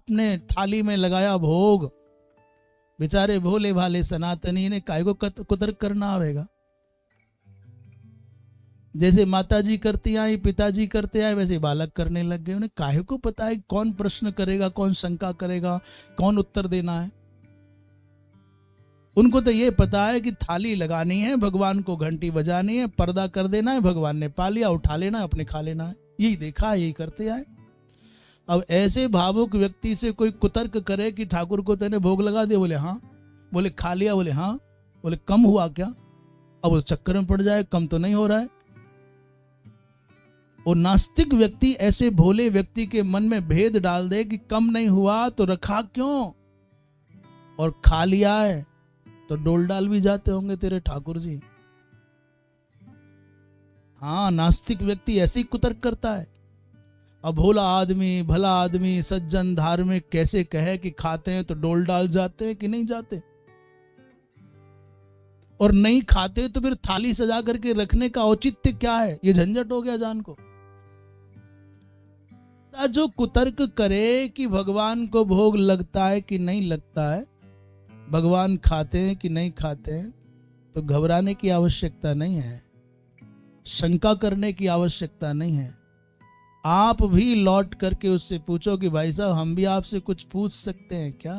आपने थाली में लगाया भोग, बेचारे भोले भाले सनातनी ने काय को कुतर्क करना आवेगा। जैसे माताजी करती आई, पिताजी करते आए, वैसे बालक करने लग गए। उन्हें काहे को पता है कौन प्रश्न करेगा, कौन शंका करेगा, कौन उत्तर देना है। उनको तो ये पता है कि थाली लगानी है, भगवान को घंटी बजानी है, पर्दा कर देना है, भगवान ने पा लिया, उठा लेना है, अपने खा लेना है। यही देखा है, यही करते आए। अब ऐसे भावुक व्यक्ति से कोई कुतर्क करे कि ठाकुर को तेने भोग लगा दिया, बोले हाँ, बोले खा लिया, बोले हाँ, बोले कम हुआ क्या? अब वो चक्कर में पड़ जाए, कम तो नहीं हो रहा है। और नास्तिक व्यक्ति ऐसे भोले व्यक्ति के मन में भेद डाल दे कि कम नहीं हुआ तो रखा क्यों, और खा लिया है तो डोल डाल भी जाते होंगे तेरे ठाकुर जी। हाँ, नास्तिक व्यक्ति ऐसे ही कुतर्क करता है। अब भोला आदमी, भला आदमी, सज्जन, धार्मिक कैसे कहे कि खाते हैं तो डोल डाल जाते हैं कि नहीं जाते, और नहीं खाते तो फिर थाली सजा करके रखने का औचित्य क्या है? ये झंझट हो गया जान को। जो कुतर्क करे कि भगवान को भोग लगता है कि नहीं लगता है, भगवान खाते हैं कि नहीं खाते हैं, तो घबराने की आवश्यकता नहीं है, शंका करने की आवश्यकता नहीं है। आप भी लौट करके उससे पूछो कि भाई साहब हम भी आपसे कुछ पूछ सकते हैं क्या?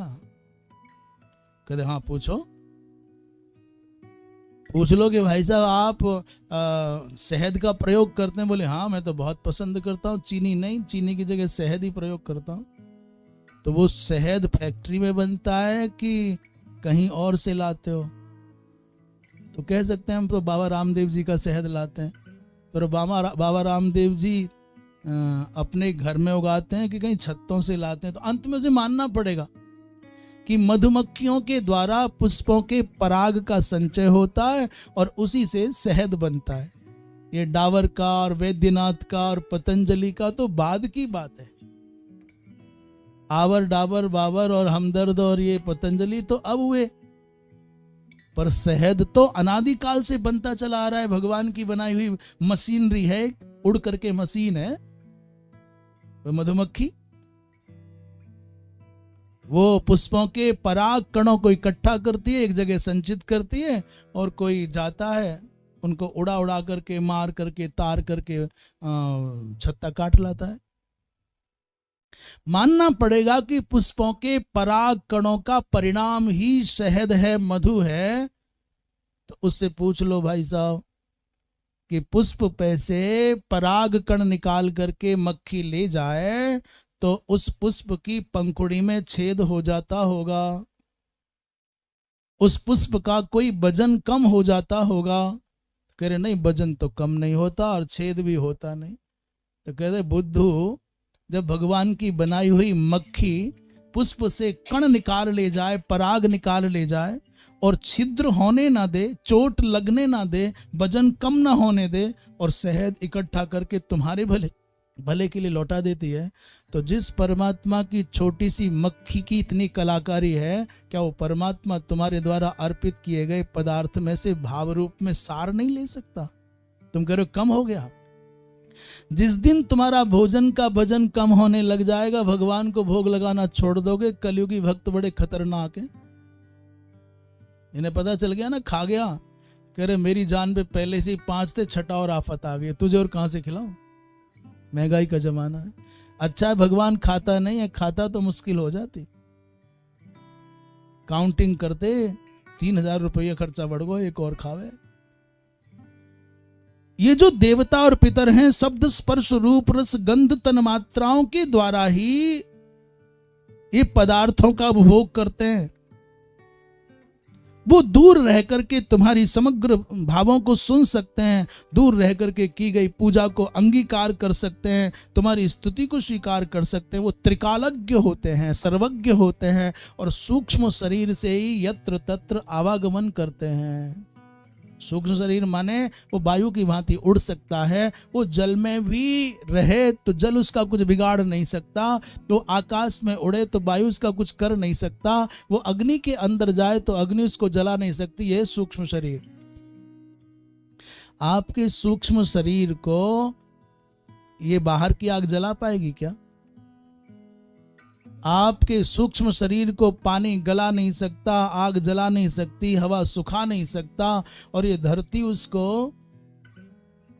कहते हाँ पूछो। पूछ लो कि भाई साहब आप शहद का प्रयोग करते हैं? बोले हाँ मैं तो बहुत पसंद करता हूँ, चीनी नहीं, चीनी की जगह शहद ही प्रयोग करता हूँ। तो वो शहद फैक्ट्री में बनता है कि कहीं और से लाते हो? तो कह सकते हैं हम तो बाबा रामदेव जी का शहद लाते हैं। तो बाबा रामदेव जी अपने घर में उगाते हैं कि कहीं छत्तों से लाते हैं? तो अंत में उसे मानना पड़ेगा कि मधुमक्खियों के द्वारा पुष्पों के पराग का संचय होता है और उसी से शहद बनता है। ये डाबर का और वैद्यनाथ का और पतंजलि का तो बाद की बात है। आवर, डाबर, बाबर और हमदर्द और ये पतंजलि तो अब हुए, पर शहद तो अनादिकाल से बनता चला आ रहा है। भगवान की बनाई हुई मशीनरी है, उड़ करके मशीन है वो मधुमक्खी। वो पुष्पों के पराग कणों को इकट्ठा करती है, एक जगह संचित करती है, और कोई जाता है उनको उड़ा उड़ा करके, मार करके, तार करके छत्ता काट लाता है। मानना पड़ेगा कि पुष्पों के पराग कणों का परिणाम ही शहद है, मधु है। तो उससे पूछ लो भाई साहब कि पुष्प पे से पराग कण निकाल करके मक्खी ले जाए तो उस पुष्प की पंखुड़ी में छेद हो जाता होगा, उस पुष्प का कोई वजन कम हो जाता होगा? कह रहे नहीं, वजन तो कम नहीं होता और छेद भी होता नहीं। तो कह रहे बुद्धू, जब भगवान की बनाई हुई मक्खी पुष्प से कण निकाल ले जाए, पराग निकाल ले जाए और छिद्र होने ना दे, चोट लगने ना दे, वजन कम ना होने दे, और शहद इकट्ठा करके तुम्हारे भले के लिए लौटा देती है, तो जिस परमात्मा की छोटी सी मक्खी की इतनी कलाकारी है, क्या वो परमात्मा तुम्हारे द्वारा अर्पित किए गए पदार्थ में से भाव रूप में सार नहीं ले सकता? तुम कह रहे हो कम हो गया। जिस दिन तुम्हारा भोजन का वजन कम होने लग जाएगा, भगवान को भोग लगाना छोड़ दोगे। कलयुगी भक्त बड़े खतरनाक है, इन्हें पता चल गया ना, खा गया, कह रहे मेरी जान पे पहले से ही 5 थे, छठा और आफत आ गई, तुझे और कहां से खिलाऊं, महंगाई का जमाना है। अच्छा है भगवान खाता नहीं है, खाता तो मुश्किल हो जाती। काउंटिंग करते 3000 रुपये खर्चा बढ़ गो, एक और खावे। ये जो देवता और पितर हैं, शब्द स्पर्श रूप रस गंध तन मात्राओं के द्वारा ही ये पदार्थों का उपभोग करते हैं। वो दूर रह करके तुम्हारी समग्र भावों को सुन सकते हैं, दूर रह करके की गई पूजा को अंगीकार कर सकते हैं, तुम्हारी स्तुति को स्वीकार कर सकते हैं। वो त्रिकालज्ञ होते हैं, सर्वज्ञ होते हैं, और सूक्ष्म शरीर से ही यत्र तत्र आवागमन करते हैं। सूक्ष्म शरीर माने वो वायु की भांति उड़ सकता है, वो जल में भी रहे तो जल उसका कुछ बिगाड़ नहीं सकता, तो आकाश में उड़े तो वायु उसका कुछ कर नहीं सकता, वो अग्नि के अंदर जाए तो अग्नि उसको जला नहीं सकती। ये सूक्ष्म शरीर। आपके सूक्ष्म शरीर को ये बाहर की आग जला पाएगी क्या? आपके सूक्ष्म शरीर को पानी गला नहीं सकता, आग जला नहीं सकती, हवा सुखा नहीं सकता, और ये धरती उसको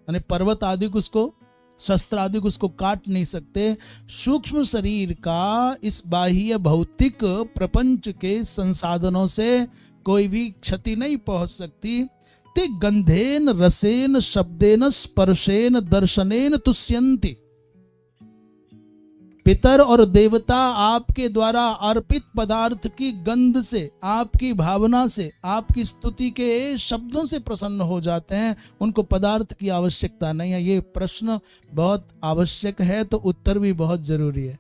यानी पर्वत आदि को उसको शस्त्र आदि को उसको काट नहीं सकते। सूक्ष्म शरीर का इस बाह्य भौतिक प्रपंच के संसाधनों से कोई भी क्षति नहीं पहुंच सकती। ते गंधेन रसेन शब्देन स्पर्शेन दर्शनेन तुष्यन्ति। पितर और देवता आपके द्वारा अर्पित पदार्थ की गंध से, आपकी भावना से, आपकी स्तुति के शब्दों से प्रसन्न हो जाते हैं। उनको पदार्थ की आवश्यकता नहीं है। ये प्रश्न बहुत आवश्यक है तो उत्तर भी बहुत जरूरी है।